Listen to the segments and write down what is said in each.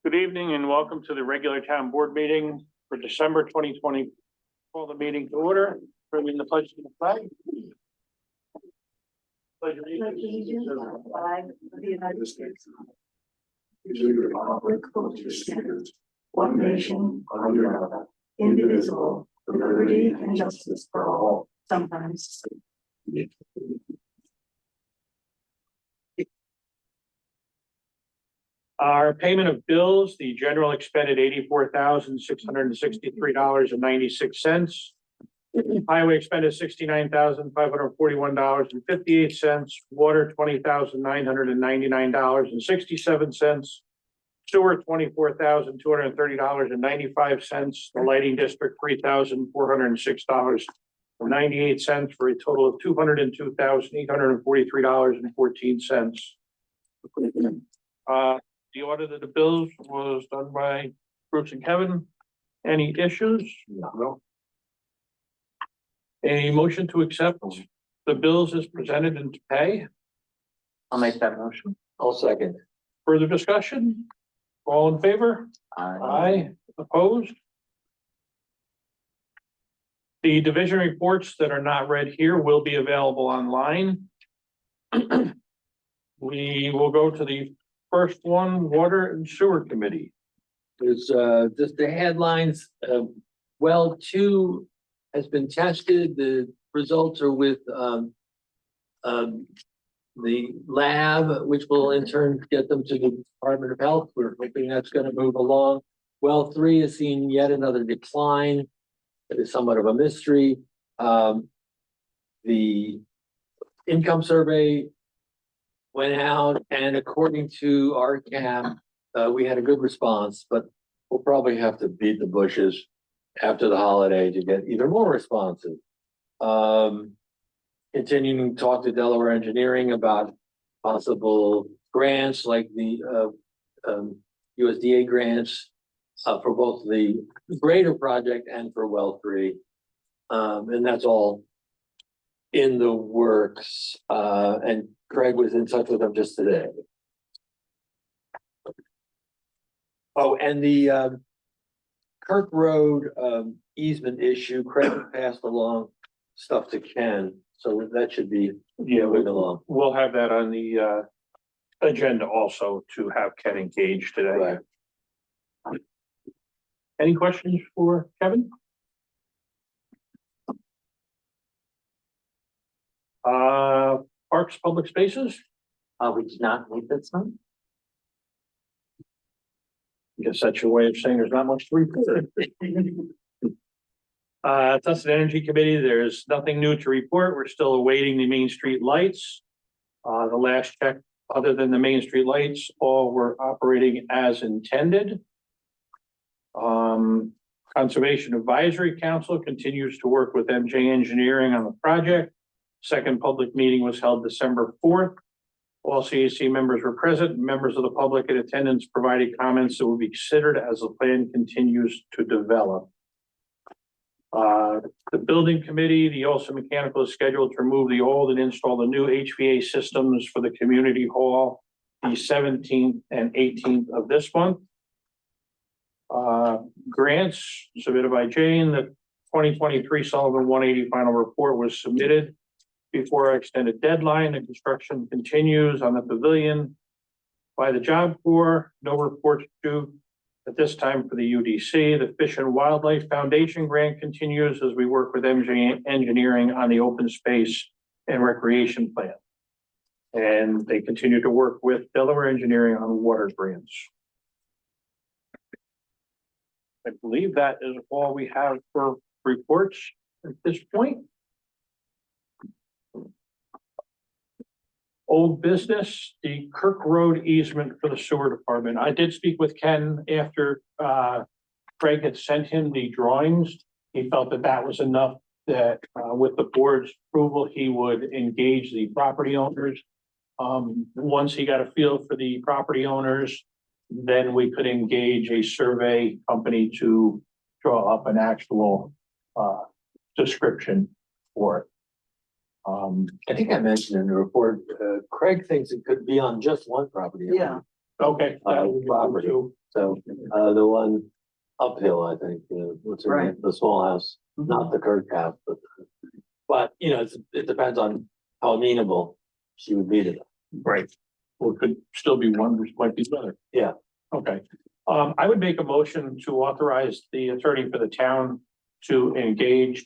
Good evening and welcome to the regular town board meeting for December 2020. Call the meeting to order. Bringing the pledge to the flag. Pledge allegiance to the flag of the United States. To the republic for which it stands, one nation under God, indivisible, with liberty and justice for all. Sometimes. Our payment of bills, the general expended $84,663.96. Highway expended $69,541.58. Water, $20,999.67. Sewer, $24,230.95. The lighting district, $3,406.98 for a total of $202,843.14. The audit of the bills was done by Bruce and Kevin. Any issues? No. A motion to accept the bills as presented and to pay. I'll make that motion. I'll second. Further discussion? All in favor? Aye. Opposed? The division reports that are not read here will be available online. We will go to the first one, Water and Sewer Committee. There's just the headlines. Well 2 has been tested. The results are with the lab, which will in turn get them to the Department of Health. We're hoping that's going to move along. Well 3 has seen yet another decline. It is somewhat of a mystery. The income survey went out, and according to our CAP, we had a good response, but we'll probably have to beat the bushes after the holiday to get even more responses. Continuing to talk to Delaware Engineering about possible grants like the USDA grants for both the greater project and for well 3. And that's all in the works. And Craig was in touch with them just today. Oh, and the Kirk Road easement issue, Craig passed along stuff to Ken, so that should be moving along. We'll have that on the agenda also to have Ken engaged today. Right. Any questions for Kevin? Parks, public spaces? We did not meet this month. I guess that's your way of saying there's not much to report. Tusten Energy Committee, there's nothing new to report. We're still awaiting the Main Street lights. The last check, other than the Main Street lights, all were operating as intended. Conservation Advisory Council continues to work with MJ Engineering on the project. Second public meeting was held December 4th. All CAC members were present. Members of the public in attendance provided comments that will be considered as the plan continues to develop. The building committee, the Olson Mechanical, is scheduled to remove the old and install the new HVAC systems for the community hall the 17th and 18th of this month. Grants submitted by Jane. The 2023 Sullivan 180 final report was submitted before our extended deadline. The construction continues on the pavilion by the Job Corps. No reports due at this time for the UDC. The Fish and Wildlife Foundation grant continues as we work with MJ Engineering on the open space and recreation plan. And they continue to work with Delaware Engineering on water grants. I believe that is all we have for reports at this point. Old business, the Kirk Road easement for the sewer department. I did speak with Ken after Craig had sent him the drawings. He felt that that was enough, that with the board's approval, he would engage the property owners. Once he got a feel for the property owners, then we could engage a survey company to draw up an actual description for it. I think I mentioned in the report, Craig thinks it could be on just one property. Yeah. Okay. Property. So, the one uphill, I think, what's her name, Right. the small house, not the Kirk house, but, you know, it depends on how amenable she would be to them. Right. Well, it could still be one, which might be better. Yeah. Okay. I would make a motion to authorize the attorney for the town to engage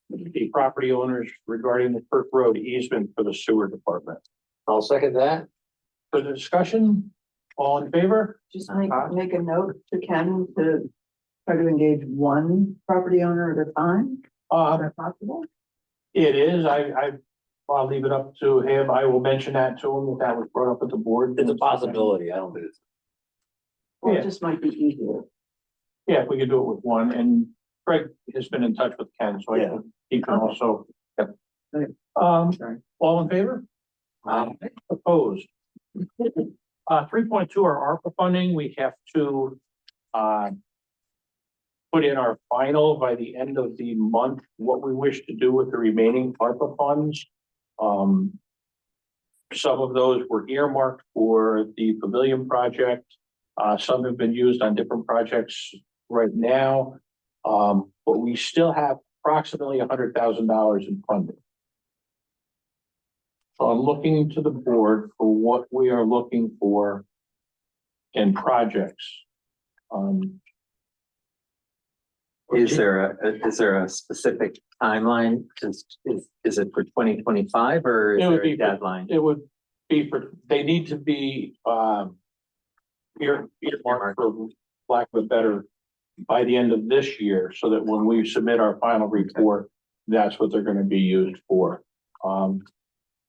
the property owners regarding the Kirk Road easement for the sewer department. I'll second that. For the discussion, all in favor? Just make a note to Ken to try to engage one property owner at a time, is that possible? It is, I'll leave it up to him. I will mention that to him, that was brought up at the board. It's a possibility. I don't think it's. Well, Yeah. it just might be easier. Yeah, if we could do it with one, and Greg has been in touch with Ken, so Yeah. he can also. Yep. Right. Sorry. All in favor? Opposed? 3.2 are ARPA funding. We have to, put in our final by the end of the month, what we wish to do with the remaining ARPA funds. Some of those were earmarked for the pavilion project. Some have been used on different projects right now. But we still have approximately $100,000 in funding. So I'm looking to the board for what we are looking for in projects. Is there a specific timeline? Is it for 2025 or is It would there be a for- deadline? It would be they need to be, earmarked for lack of a better, by the end of this year, so that when we submit our final report, that's what they're gonna be used for.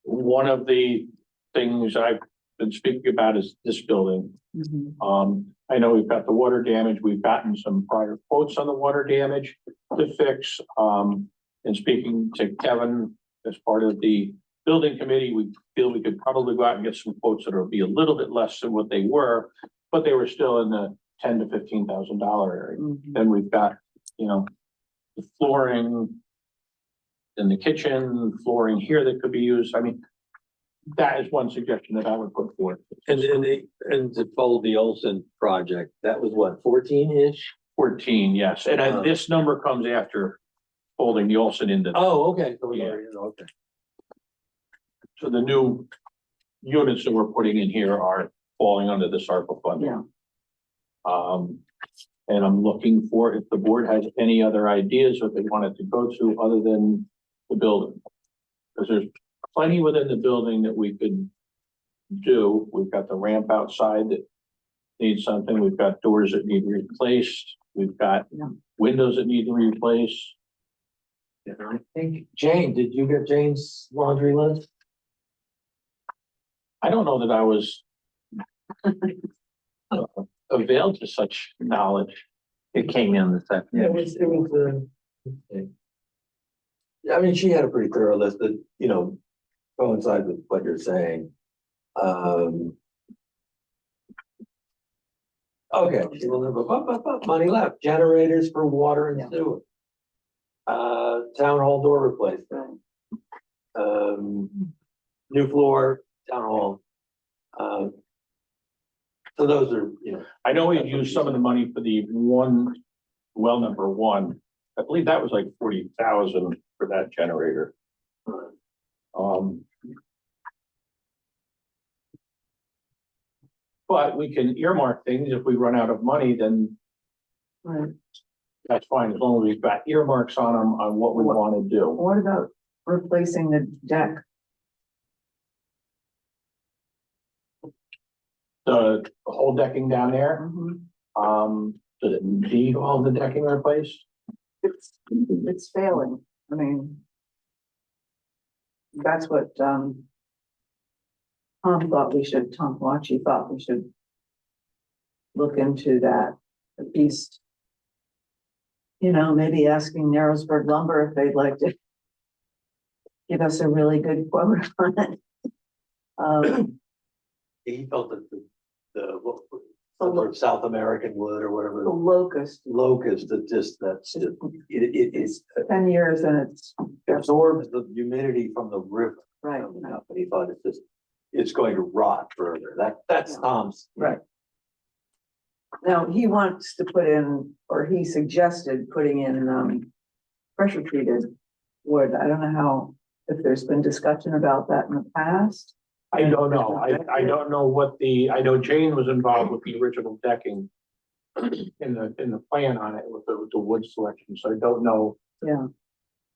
One of the things I've been speaking about is this building. I know we've got the water damage, we've gotten some prior quotes on the water damage to fix. And speaking to Kevin as part of the building committee, we feel we could probably go out and get some quotes that will be a little bit less than what they were, but they were still in the $10,000 to $15,000 area. Then we've got, the flooring in the kitchen, flooring here that could be used. I mean, that is one suggestion that I would put forth. And to follow the Olson project, that was what, 14-ish? 14, yes, and this number comes after folding the Olson into. Oh, okay. So we Yeah. already know, okay. So the new units that we're putting in here are falling under this ARPA funding. Yeah. And I'm looking for if the board has any other ideas what they wanted to go to other than the building. Because there's plenty within the building that we could do. We've got the ramp outside that needs something. We've got doors that need replaced. We've got windows that need to be replaced. And I think, Jane, did you get Jane's laundry list? I don't know that I was availed to such knowledge. It came in this afternoon. It was, I mean, she had a pretty thorough list that, coincides with what you're saying. Okay, she will have money left, generators for water and sewer. Town hall door replacement. New floor, town hall. So those are, I know we used some of the money for the well number one. I believe that was like 40,000 for that generator. But we can earmark things. If we run out of money, then Right. that's fine, as long as we've got earmarks on them on what we want to do. What about replacing the deck? The whole decking down there, Mhm. does it need all the decking replaced? It's failing. I mean, that's what, Tom Wachi thought we should look into that, at least. Maybe asking Narrowsburg Lumber if they'd like to give us a really good quote on it. he felt that some sort of South American wood or The whatever, locust, locust, it is, 10 years and it's, absorbs the humidity from the river. right, And he thought it's going to rot further. That's Yeah. Tom's. right. Now, he wants to put in, or he suggested putting in, pressure treated wood. I don't know how, if there's been discussion about that in the past. I don't know. I don't know I know Jane was involved with the original decking in the plan on it with the wood selection, so I don't know Yeah,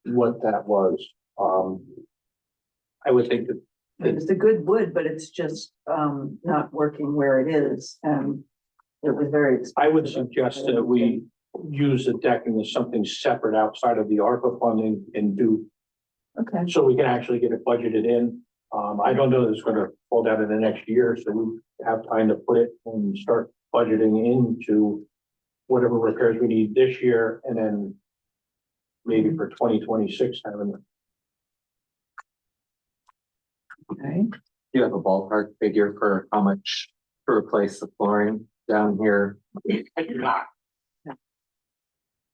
what that was. I would think that, it's a good wood, but it's just, not working where it is, and it was very expensive. I would suggest that we use the decking as something separate outside of the ARPA funding and do, Okay, so we can actually get it budgeted in. I don't know that it's gonna fall down in the next year, so we have time to put it and start budgeting into whatever repairs we need this year, and then maybe for 2026 having. okay. Do you have a ballpark figure for how much to replace the flooring down here? I do not.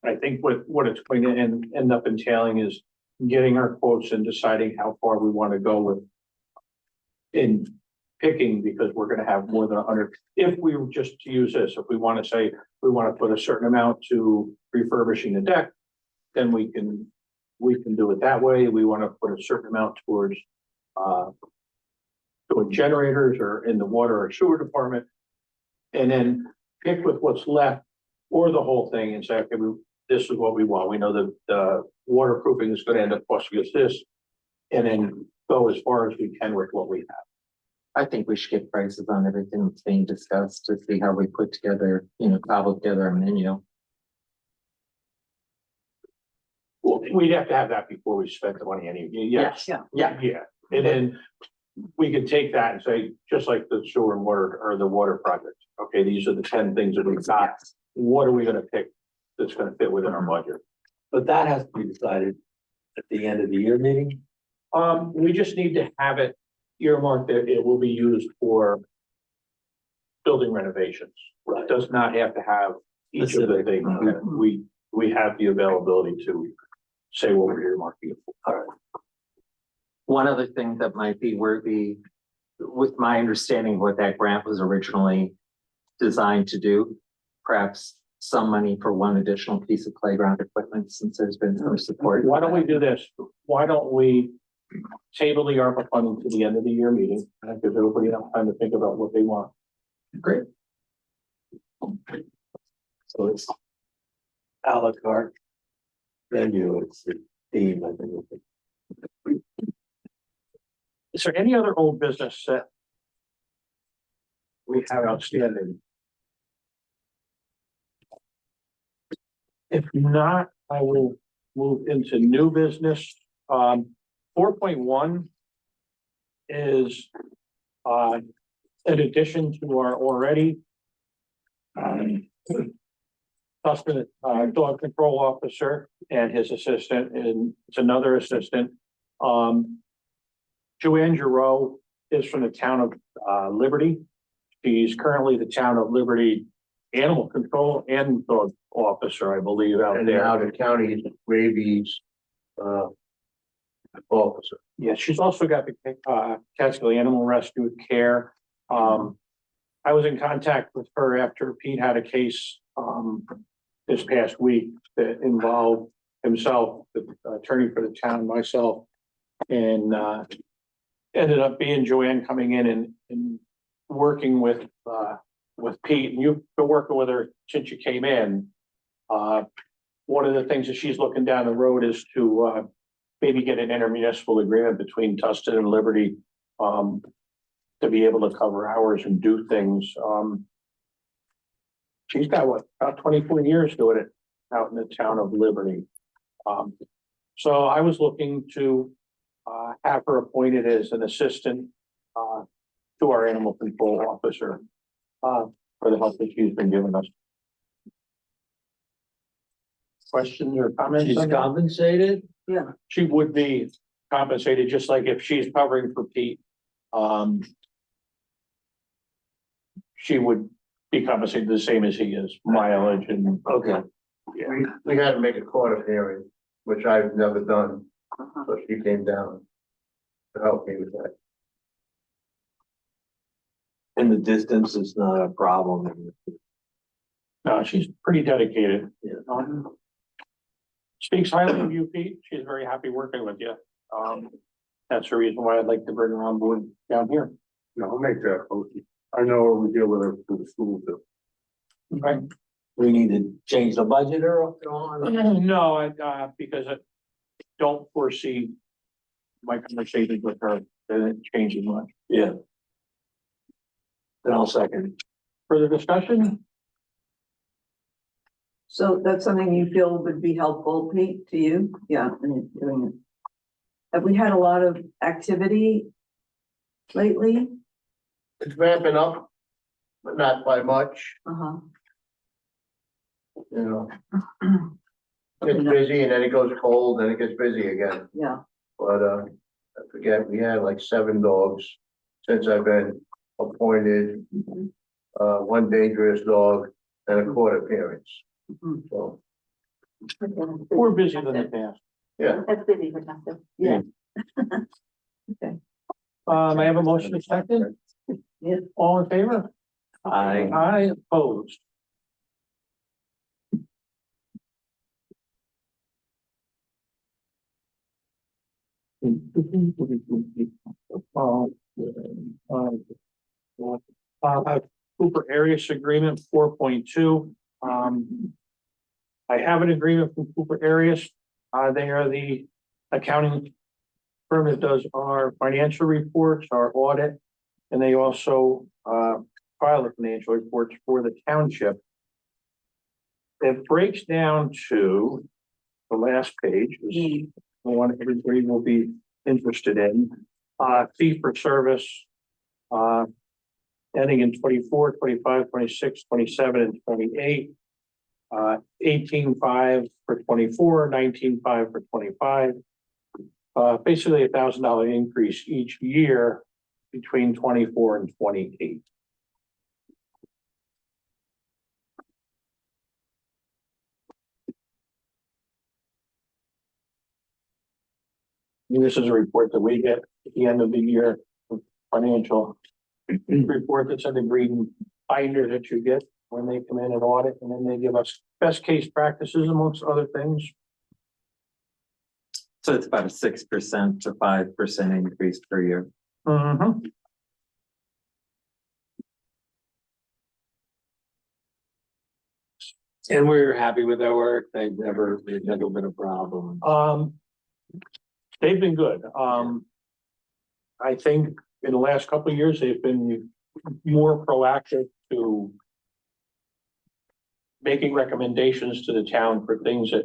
I think what it's going to end up entailing is getting our quotes and deciding how far we want to go with in picking, because we're gonna have more than 100. If we were just to use this, if we want to say we want to put a certain amount to refurbishing the deck, then we can do it that way. We want to put a certain amount towards doing generators or in the water or sewer department, and then pick with what's left or the whole thing and say, okay, this is what we want. We know that the waterproofing is going to end up costing us this, and then go as far as we can with what we have. I think we should get prices on everything that's being discussed to see how we put together, cobble together a menu. Well, we'd have to have that before we spend the money anyway. Yes. Yeah. Yeah, and then we could take that and say, just like the sewer and water or the water project, okay, these are the 10 things that we've got. What are we gonna pick that's gonna fit within our budget? But that has to be decided at the end of the year meeting. We just need to have it earmarked that it will be used for building renovations. It does not have to have each of the things. We have the availability to say what we're earmarking it for. All right. One other thing that might be worthy, with my understanding of what that grant was originally designed to do, perhaps some money for one additional piece of playground equipment, since there's been some support. Why don't we do this? Why don't we table the ARPA funding to the end of the year meeting? That gives everybody enough time to think about what they want. Great. So it's a la carte menu, it's the theme, I think. Is there any other old business that we have outstanding? If not, I will move into new business. 4.1 is in addition to our already Tusten, dog control officer and his assistant, and it's another assistant. Joanne Giroux is from the town of Liberty. She's currently the town of Liberty animal control and dog officer, I believe, out And there. now the county rabies, officer. Yeah, she's also got the Catskill Animal Rescue Care. I was in contact with her after Pete had a case this past week that involved himself, the attorney for the town, myself, and ended up being Joanne coming in and working with Pete, and you've been working with her since you came in. One of the things that she's looking down the road is to maybe get an intermunicipal agreement between Tusten and Liberty to be able to cover hours and do things. She's got about 24 years doing it out in the town of Liberty. So I was looking to have her appointed as an assistant to our animal control officer for the help that she's been giving us. Questions or comments? She's on that? compensated? Yeah, She would be compensated, just like if she's covering for Pete. She would be compensated the same as he is, mileage and. Okay. We had to make a court of hearing, which I've never done, so she came down to help me with that. And the distance is not a problem. No, she's pretty dedicated. Yeah. Speaks highly of you, Pete. She's very happy working with you. That's the reason why I'd like to bring her on board down here. No, I'll make that motion. I know we deal with her through the school too. Okay. We need to change the budget or? No, because I don't foresee my conversations with her, that it changing much. Yeah. Then I'll second. Further discussion? So that's something you feel would be helpful, Pete, to you? Yeah, in doing it. Have we had a lot of activity lately? It's ramping up, but not by much, Uh-huh. you know. It's busy and then it goes cold, then it gets busy again. Yeah, But, I forget, we had like 7 dogs since I've been appointed. One dangerous dog and a court appearance. Mhm. So, We're busier than the past. yeah. That's busy for Tusten. Yeah. I have a motion to second. Yeah. All in favor? Aye, opposed. Cooper Arias Agreement 4.2. I have an agreement from Cooper Arias. They are the accounting firm that does our financial reports, our audit, and they also file the financial reports for the township. It breaks down to the last page, is the one everybody will be interested in. Fee for service, ending in 24, 25, 26, 27, and 28. 18.5 for 24, 19.5 for 25. Basically $1,000 increase each year between 24 and 28. And this is a report that we get at the end of the year, financial report that's in the green binder that you get when they come in and audit, and then they give us best case practices amongst other things. So it's about a 6% to 5% increase per year. Mhm. And we're happy with their work. They've never been a problem. They've been good. I think in the last couple of years, they've been more proactive to making recommendations to the town for things that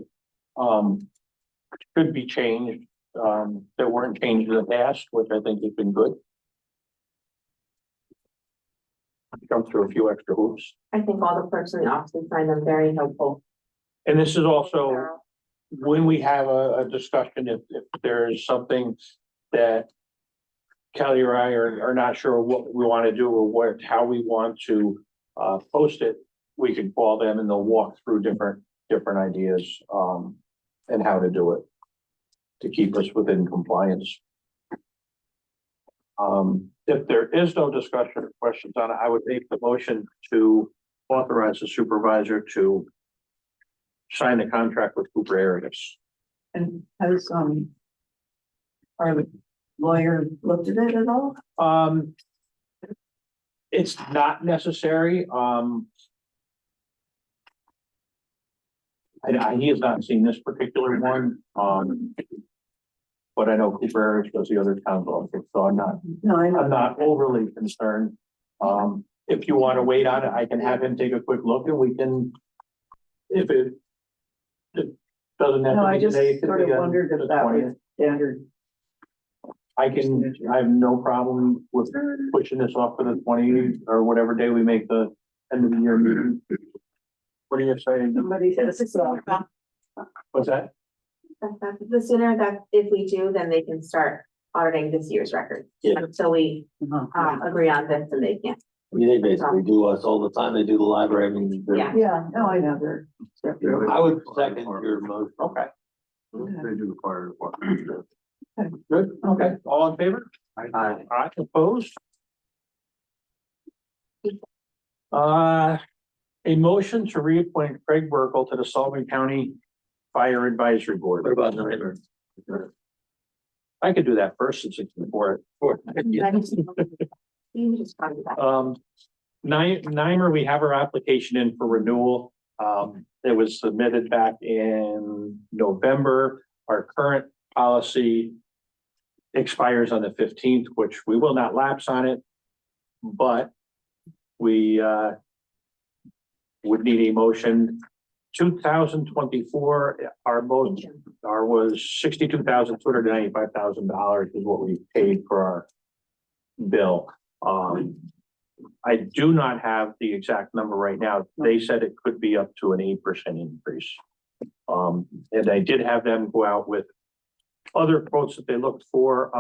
could be changed, that weren't changed in the past, which I think has been good. Jump through a few extra hoops. I think all the clerks in the office find them very helpful. And this is also when we have a discussion, if there's something that Kelly or I are not sure what we want to do or how we want to post it, we can call them and they'll walk through different ideas and how to do it to keep us within compliance. If there is no discussion or questions on it, I would make the motion to authorize the supervisor to sign the contract with Cooper Arias. And has, our lawyer looked at it at all? It's not necessary. He has not seen this particular one. But I know Cooper Arias does the other towns also, so I'm not overly concerned. If you want to wait on it, I can have him take a quick look and we can, if it doesn't have No, to I be just today. it could sort of be on wondered the if that 20th. was standard. I have no problem with pushing this off to the 20th or whatever day we make the end of the year meeting. What are you saying? Somebody said it's What's that? The sooner that if we do, then they can start auditing this year's record. Yeah. Until we agree on this and they can't. I mean, they basically do us all the time. They do the library. I mean, they're- Yeah. Yeah, no, I know they're. I would second your motion. Okay, They do the fire department. good. Okay, all in favor? Aye, opposed? A motion to reappoint Craig Burkle to the Sullivan County Fire Advisory Board. What about Neighbor? I could do that first since it's before it. You just probably that. Nimer, we have our application in for renewal. It was submitted back in November. Our current policy expires on the 15th, which we will not lapse on it. But we would need a motion. 2024, our was $62,295,000 is what we paid for our bill. I do not have the exact number right now. They said it could be up to an 8% increase. And I did have them go out with other quotes that they looked for.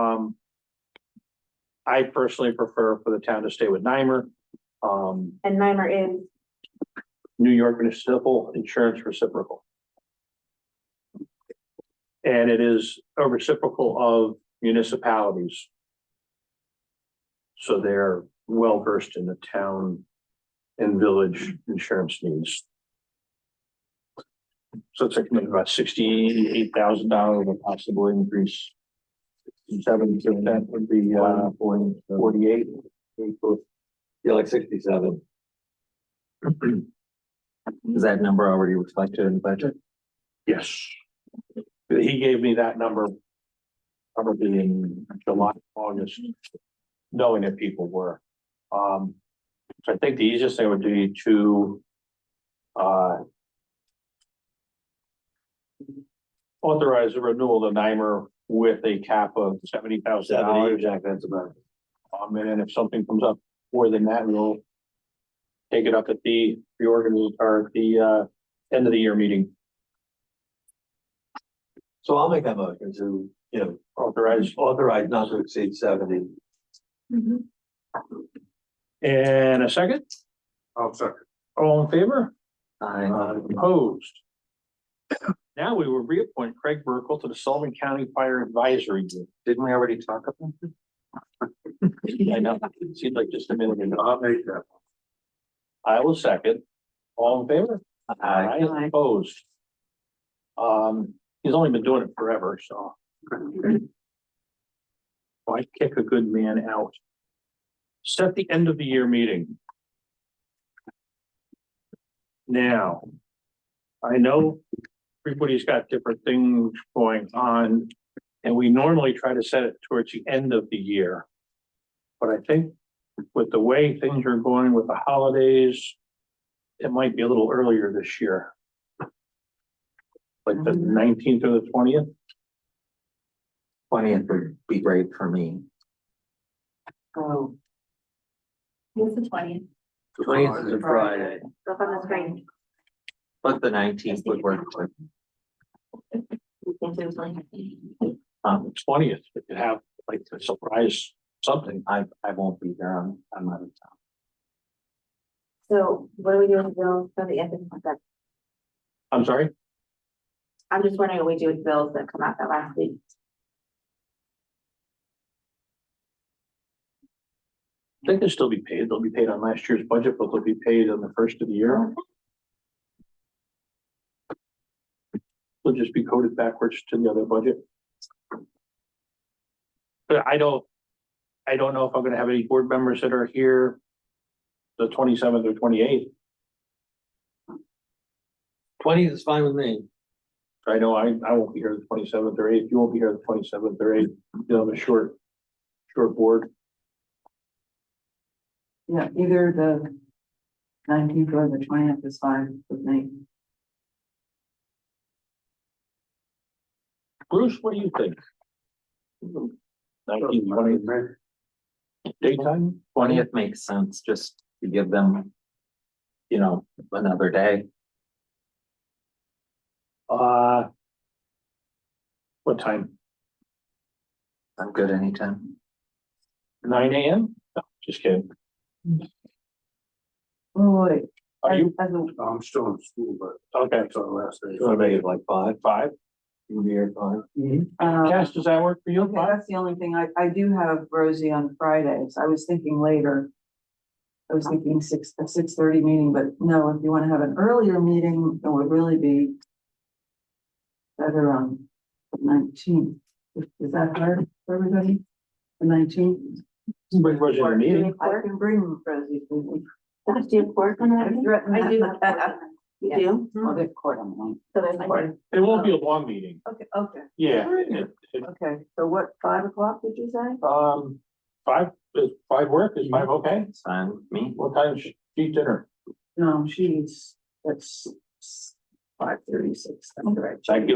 I personally prefer for the town to stay with Nimer. And Nimer is, New York Municipal Insurance Reciprocal. And it is a reciprocal of municipalities. So they're well versed in the town and village insurance needs. So it's like about $68,000 of a possible increase. 7% would be 48. Yeah, like 67. Is that number already reflected in the budget? Yes. He gave me that number probably in July, August, knowing that people were. So I think the easiest thing would be to authorize a renewal of Nimer with a cap of $70,000. Exactly, that's about it. And then if something comes up more than that, we'll take it up at the reorganization or the end of the year meeting. So I'll make that motion to, authorize not to exceed 70. And a second, I'll second. all in favor? I, Opposed? Now we will reappoint Craig Burkle to the Sullivan County Fire Advisory Group. didn't we already talk about this? I know, it seemed like just a minute ago. I'll make that. I will second. All in favor? Aye. Opposed? He's only been doing it forever, so. Why kick a good man out? Set the end of the year meeting. Now, I know everybody's got different things going on, and we normally try to set it towards the end of the year. But I think with the way things are going with the holidays, it might be a little earlier this year. Like the 19th or the 20th. 20th would be great for me. Oh. It's the 20th. 20th is a Friday. look on the screen. But the 19th would work too. We can do something. 20th, we could have like a surprise something. I won't be there. I'm out of town. So what are we doing with bills for the end of the month? I'm sorry, I'm just wondering what we do with bills that come out that last week. they can still be paid. They'll be paid on last year's budget, but they'll be paid on the first of the year. They'll just be coded backwards to the other budget. But I don't know if I'm gonna have any board members that are here the 27th or 28th. 20th is fine with me. I know I won't be here the 27th or 8th. You won't be here the 27th or 8th. You'll have a short board. Yeah, either the 19th or the 20th is fine with me. Bruce, what do you think? 19th, 20th, daytime? 20th makes sense, just to give them, another day. What time? I'm good anytime. 9 a.m.? No, just kidding. Oh, wait. Are you? I'm still in school, but Okay. that's our last day. So make it like 5. 5? You'll be here at 5. Cass, does that work for you? Okay, that's the only thing. I do have Rosie on Fridays. I was thinking later. I was thinking a 6:30 meeting, but no, if you want to have an earlier meeting, it would really be better on the 19th. Is that hard for everybody? The 19th? Bring Rosie to the meeting. I can bring Rosie. Does do you have court on that? I do. You do? I'll get court on the 9th. So there's court. It won't be a long meeting. Okay, okay, Yeah. okay. So what, 5 o'clock did you say? Does five work? Is five okay? It's fine with me. What time is she dinner? No, that's 5:36. That's right. That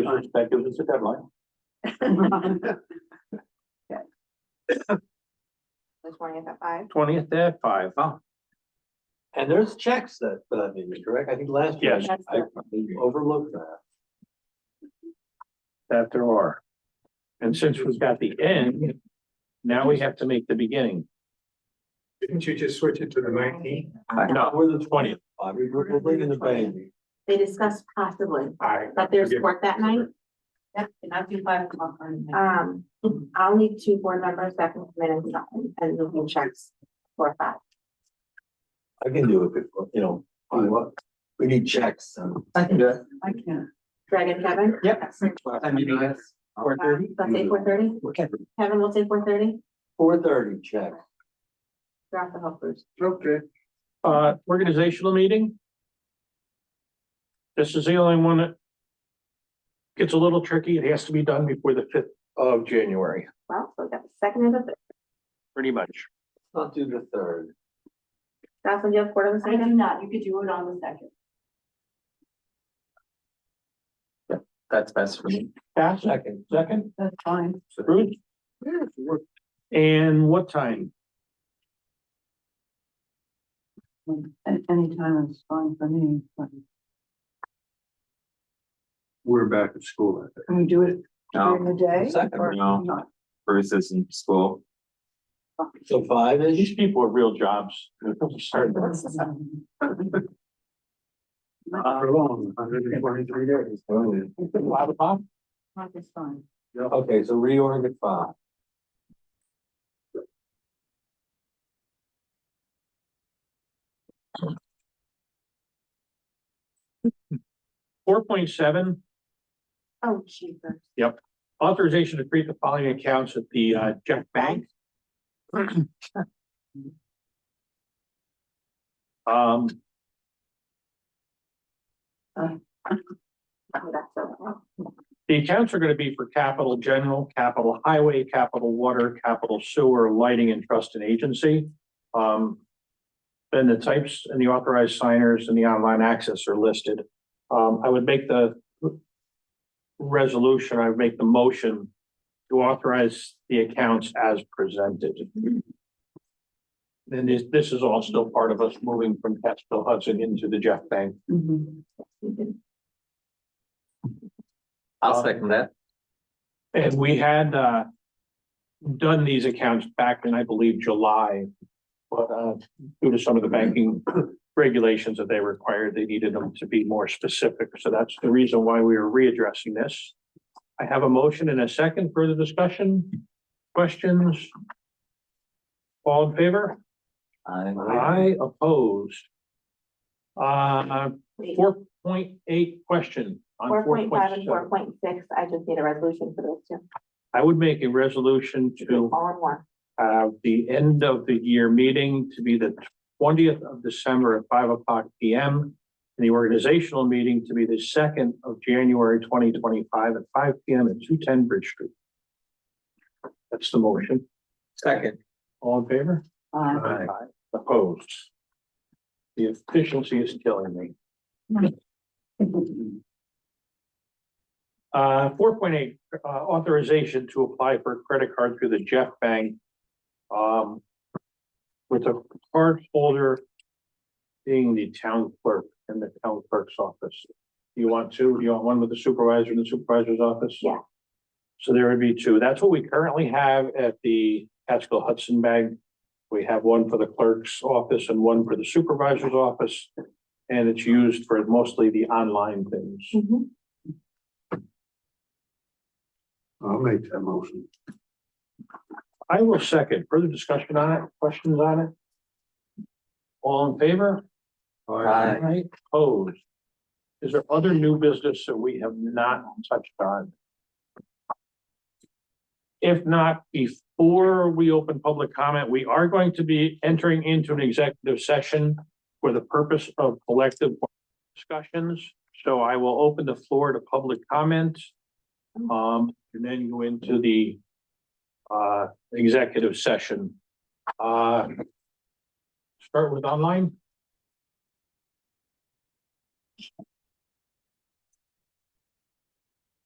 gives us a deadline. The 20th at 5. 20th at 5. Oh, And there's checks that, maybe, correct? I think last year Yes. I overlooked that. that there are. And since we've got the end, now we have to make the beginning. Didn't you just switch it to the 19th? No, We're the 20th. We're bringing the baby. They discussed possibly, I. but there's court that night. Yeah, and I'll do 5 o'clock on I'll need 2 board members that can come in and review checks for 5. I can do it before, we need checks. I can do it. I can't. Greg and Kevin? Yep. I mean, that's 4:30. Let's say 4:30. Okay. Kevin, we'll say 4:30. 4:30 check. Drop the whole cruise. Okay. Organizational meeting. This is the only one that gets a little tricky. It has to be done before the 5th of January, Well, so we got the 2nd and the 3rd. pretty much. Not do the 3rd. Jocelyn, do you have court on the I do 2nd? not. You could do it on the 2nd. That's best for me. Pass, second, That's fine. Bruce? And what time? Any time is fine for me. But We're back at school, I think. can we do it during No, the day? Second, or no. not? Bruce is in school. So 5-ish? These people have real jobs. Start- For long, 123 days. 5 o'clock? It's fine. Okay, so reorg at 5. Four point seven, Oh, Jesus. authorization to create the following accounts at the Jeff Bank. Um, Oh, that's so. the accounts are gonna be for capital general, capital highway, capital water, capital sewer, lighting and trust and agency. Then the types and the authorized signers and the online access are listed. I would make the resolution, I would make the motion to authorize the accounts as presented. And this is all still part of us moving from Catskill Hudson into the Jeff Bank. Mhm. I'll second that. And we had done these accounts back in, I believe, July. But due to some of the banking regulations that they required, they needed them to be more specific. So that's the reason why we are readdressing this. I have a motion and a second. Further discussion? Questions? All in favor? Aye, opposed. 4.8 question. on 4.5 and 4.7. 4.6, I just need a resolution for those two, I would make a resolution to all in one. the end of the year meeting to be the 20th of December at 5 o'clock PM. And the organizational meeting to be the 2nd of January 2025 at 5 PM at 210 Bridge Street. That's the motion. Second. All in favor? Aye. Opposed? The efficiency is killing me. 4.8, authorization to apply for a credit card through the Jeff Bank. With a card holder being the town clerk in the town clerk's office. You want two? Do you want one with the supervisor in the supervisor's office? Yeah. So there would be two. That's what we currently have at the Catskill Hudson Bank. We have one for the clerk's office and one for the supervisor's office. And it's used for mostly the online things. Mhm. I'll make that motion. I will second. Further discussion on it, questions on it? All in favor? Aye. Aye. Opposed? Is there other new business that we have not touched on? If not, before we open public comment, we are going to be entering into an executive session for the purpose of collective discussions. So I will open the floor to public comment. And then go into the executive session. Start with online.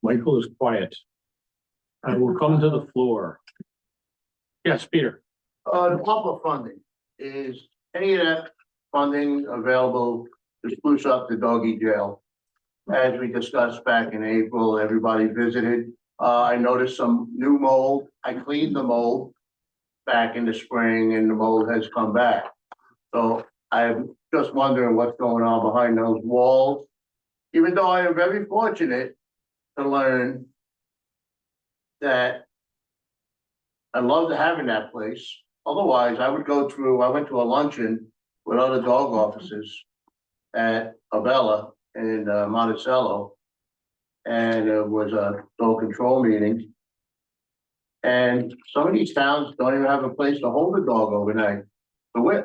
Michael is quiet. I will come to the floor. Yes, Peter. The pop-up funding, is any of that funding available to spruce up the doggy jail? As we discussed back in April, everybody visited. I noticed some new mold. I cleaned the mold back in the spring and the mold has come back. So I'm just wondering what's going on behind those walls. Even though I am very fortunate to learn that I loved having that place. Otherwise, I went to a luncheon with other dog officers at Abella in Monticello. And it was a dog control meeting. And some of these towns don't even have a place to hold a dog overnight. So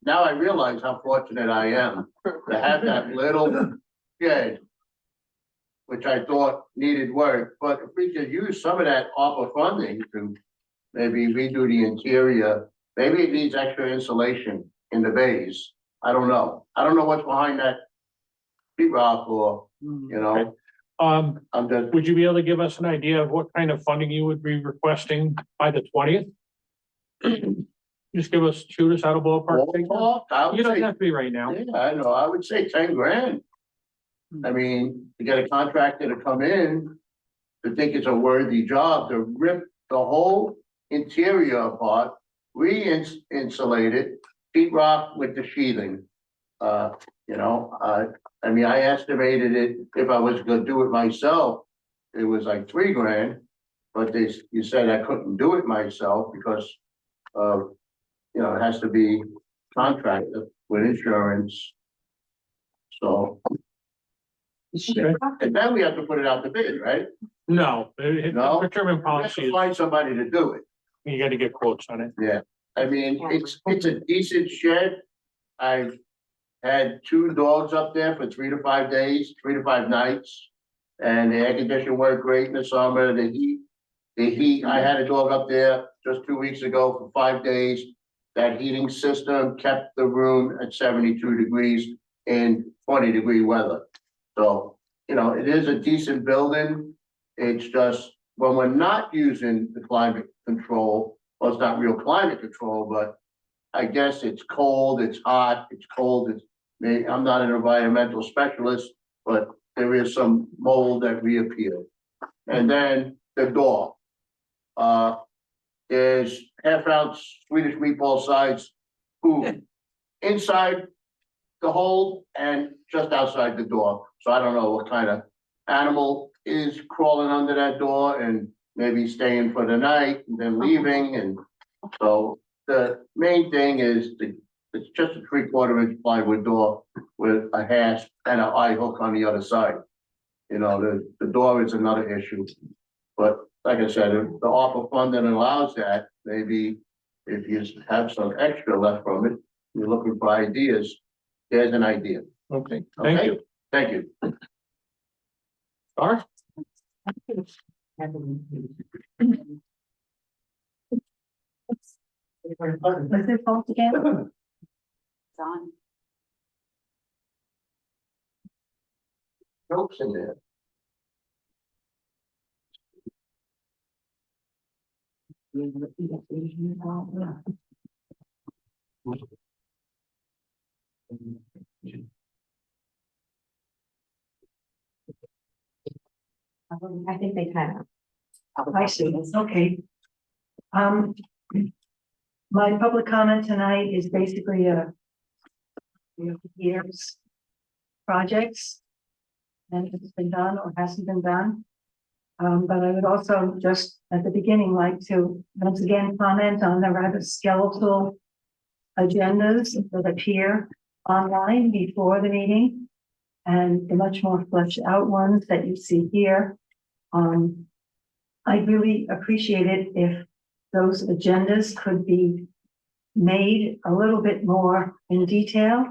now I realize how fortunate I am to have that little shed, which I thought needed work. But if we could use some of that ARPA funding to maybe redo the interior, maybe it needs extra insulation in the bays. I don't know. I don't know what's behind that sheetrock or, you know. I'm just. Would you be able to give us an idea of what kind of funding you would be requesting by the 20th? Just shoot us out a ballpark figure. I would You don't say, have to be right now. yeah, I know, I would say 10 grand. I mean, to get a contractor to come in, to think it's a worthy job, to rip the whole interior apart, re-insulate it, sheetrock with the sheathing. You know, I mean, I estimated it, if I was gonna do it myself, it was like 3 grand. But you said I couldn't do it myself because of, you know, it has to be contracted with insurance. So, Okay. and then we have to put it out to bid, right? No, No? procurement We have policy to is, find somebody to do it. you gotta get quotes on it. Yeah, I mean, it's a decent shed. I've had 2 dogs up there for 3 to 5 days, 3 to 5 nights. And the air conditioning worked great in the summer, the heat, I had a dog up there just 2 weeks ago for 5 days. That heating system kept the room at 72 degrees in 20-degree weather. So, you know, it is a decent building. It's just, when we're not using the climate control, well, it's not real climate control, but I guess it's cold, it's hot, it's cold, I'm not an environmental specialist, but there is some mold that reappeared. And then the door. There's half-ounce Swedish meatball size food inside the hole and just outside the door. So I don't know what kind of animal is crawling under that door and maybe staying for the night and then leaving. And so the main thing is it's just a 3/4 inch plywood door with a hasp and an eye hook on the other side. You know, the door is another issue. But like I said, if the ARPA funding allows that, maybe if you have some extra left from it, you're looking for ideas, there's an idea. Okay, thank Okay? you. Thank you. Star? Was it both together? It's on. Notes in there. I think they kind of. I see, okay. My public comment tonight is basically year's projects. And if it's been done or hasn't been done. But I would also just at the beginning like to once again comment on the rather skeletal agendas that appear online before the meeting and the much more fleshed out ones that you see here. I'd really appreciate it if those agendas could be made a little bit more in detail.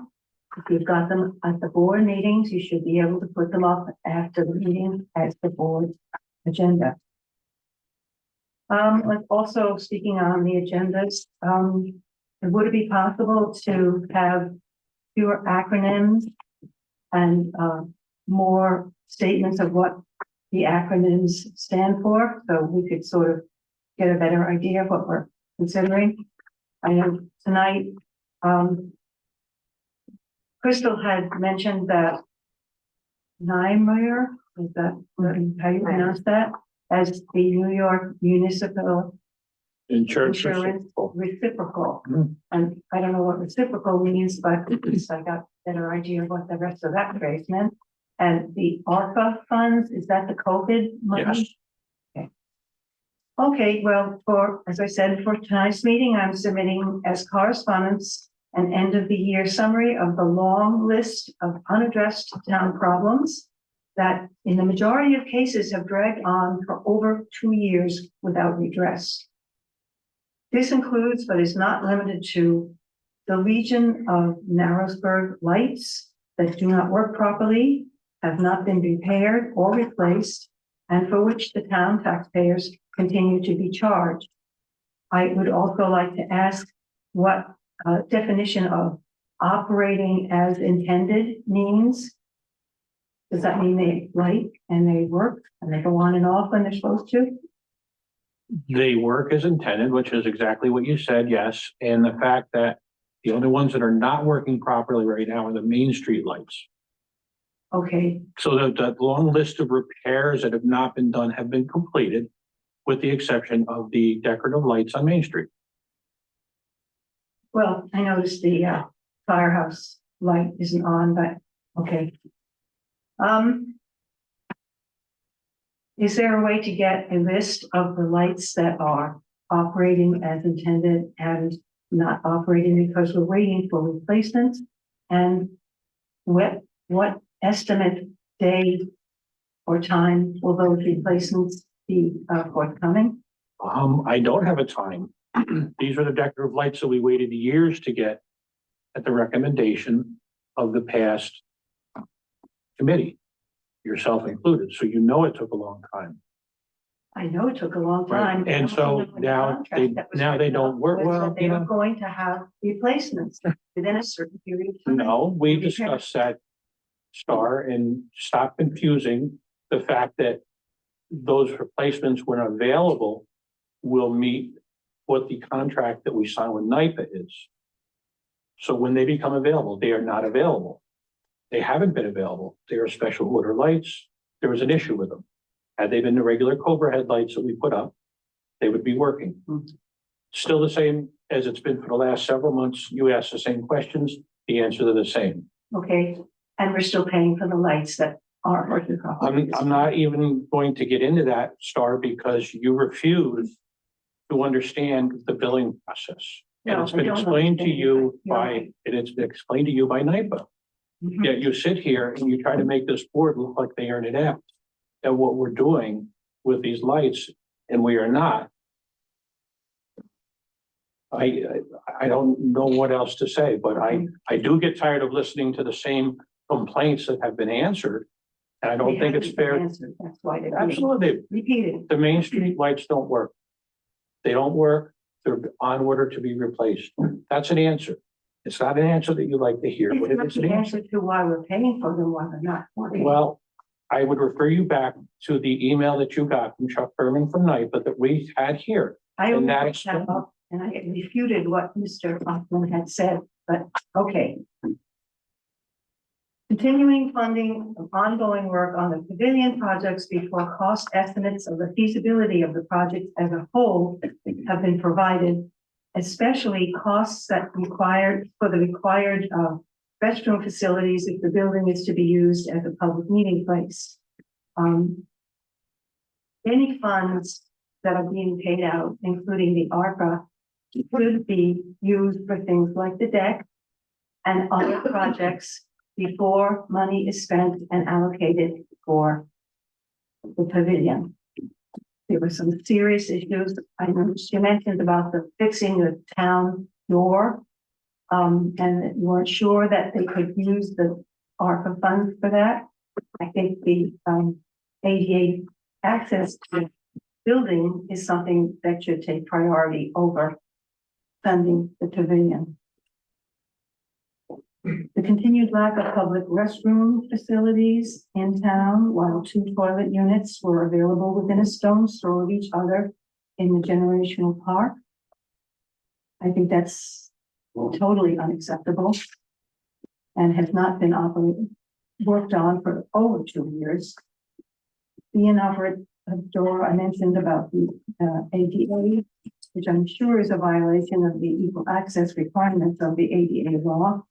If you've got them at the board meetings, you should be able to put them up after the meeting as the board agenda. Also speaking on the agendas, would it be possible to have fewer acronyms and more statements of what the acronyms stand for, so we could sort of get a better idea of what we're considering? I know tonight, Crystal had mentioned that NYMER, is that how you pronounce that? As the New York Municipal Insurance. Insurance Reciprocal. Mhm. And I don't know what reciprocal means, but at least I got a better idea of what the rest of that phrase meant. And the ARPA funds, is that the COVID money? Yes. Okay, well, as I said, for tonight's meeting, I'm submitting as correspondence an end of the year summary of the long list of unaddressed town problems that in the majority of cases have dragged on for over 2 years without redress. This includes, but is not limited to, the legion of Narrowsburg lights that do not work properly, have not been repaired or replaced, and for which the town taxpayers continue to be charged. I would also like to ask what definition of operating as intended means. Does that mean they light and they work and they go on and off when they're supposed to? They work as intended, which is exactly what you said, yes. And the fact that the only ones that are not working properly right now are the main street lights. Okay, So that long list of repairs that have not been done have been completed, with the exception of the decorative lights on Main Street. well, I noticed the firehouse light isn't on, but okay. Is there a way to get a list of the lights that are operating as intended and not operating because we're waiting for replacements? And what estimate day or time will those replacements be forthcoming? I don't have a time. These are the decorative lights that we waited years to get at the recommendation of the past committee, yourself included. So you know it took a long time. I know it took a long time. Right. And so now they don't work well. They were going to have replacements within a certain period of time. No, we discussed that, Star, and stop confusing the fact that those replacements, when available, will meet what the contract that we sign with NYPA is. So when they become available, they are not available. They haven't been available. They are special order lights. There was an issue with them. Had they been the regular Cobra headlights that we put up, they would be working. Still the same as it's been for the last several months. You ask the same questions, the answers are the same. Okay, and we're still paying for the lights that aren't working properly. I'm not even going to get into that, Star, because you refuse to understand the billing process. And No, it's been I don't explained to understand you that. by, and it's been explained to you by NYPA. Mhm. Yet you sit here and you try to make this board look like they are inept at what we're doing with these lights, and we are not. I don't know what else to say, but I do get tired of listening to the same complaints that have been answered. And I don't They think it's haven't been fair. answered. That's why they're being Absolutely. repeated. The Main Street lights don't work. They don't work. They're on order to be replaced. That's an answer. It's not an answer that you like to hear, but It's it not is an the answer. answer to why we're paying for them, why they're not working. Well, I would refer you back to the email that you got from Chuck Berman from NYPA that we had here. I and only that looked that up and I refuted what Mr. Hoffman had said, but okay. Continuing funding of ongoing work on the pavilion projects before cost estimates of the feasibility of the project as a whole have been provided, especially costs that required for the required restroom facilities if the building is to be used as a public meeting place. Any funds that are being paid out, including the ARPA, could be used for things like the deck and other projects before money is spent and allocated for the pavilion. There were some serious issues. I know you mentioned about the fixing the town door. And that you weren't sure that they could use the ARPA funds for that. I think the ADA access to building is something that should take priority over funding the pavilion. The continued lack of public restroom facilities in town, while 2 toilet units were available within a stone's throw of each other in the generational park. I think that's totally unacceptable and has not been worked on for over 2 years. The inoperable door I mentioned about the ADA, which I'm sure is a violation of the equal access requirements of the ADA law.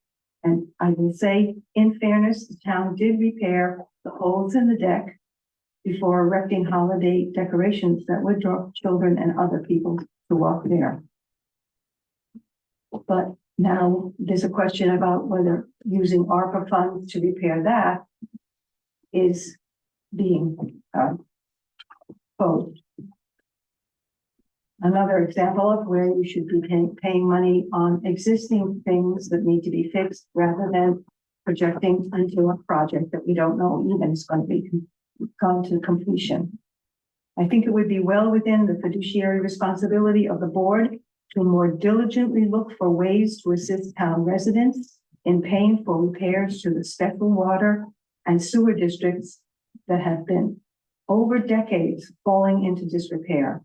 And I will say, in fairness, the town did repair the holes in the deck before erecting holiday decorations that would draw children and other people to walk there. But now there's a question about whether using ARPA funds to repair that is being posed. Another example of where you should be paying money on existing things that need to be fixed rather than projecting into a project that we don't know even is going to be gone to completion. I think it would be well within the fiduciary responsibility of the board to more diligently look for ways to assist town residents in paying for repairs to the special water and sewer districts that have been over decades falling into disrepair.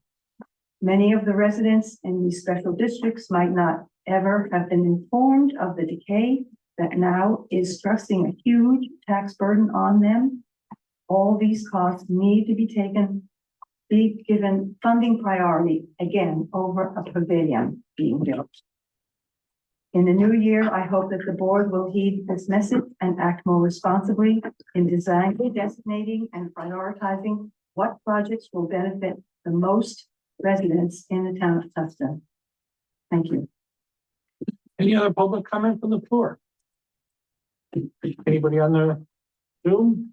Many of the residents in these special districts might not ever have been informed of the decay that now is thrusting a huge tax burden on them. All these costs need to be given funding priority, again, over a pavilion being built. In the new year, I hope that the board will heed this message and act more responsibly in designing, designating, and prioritizing what projects will benefit the most residents in the town of Tusten. Thank you. Any other public comment from the floor? Anybody on the Zoom?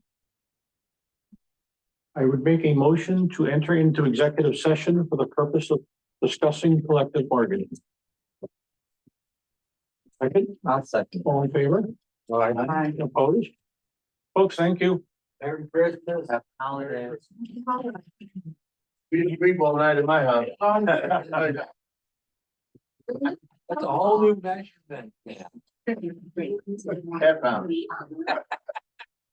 I would make a motion to enter into executive session for the purpose of discussing collective bargaining. Second, I'll second. all in favor? Aye. Opposed? Folks, thank you. Merry Christmas. Happy holidays. We didn't sleep all night in my house. That's a whole new measurement. Half hour.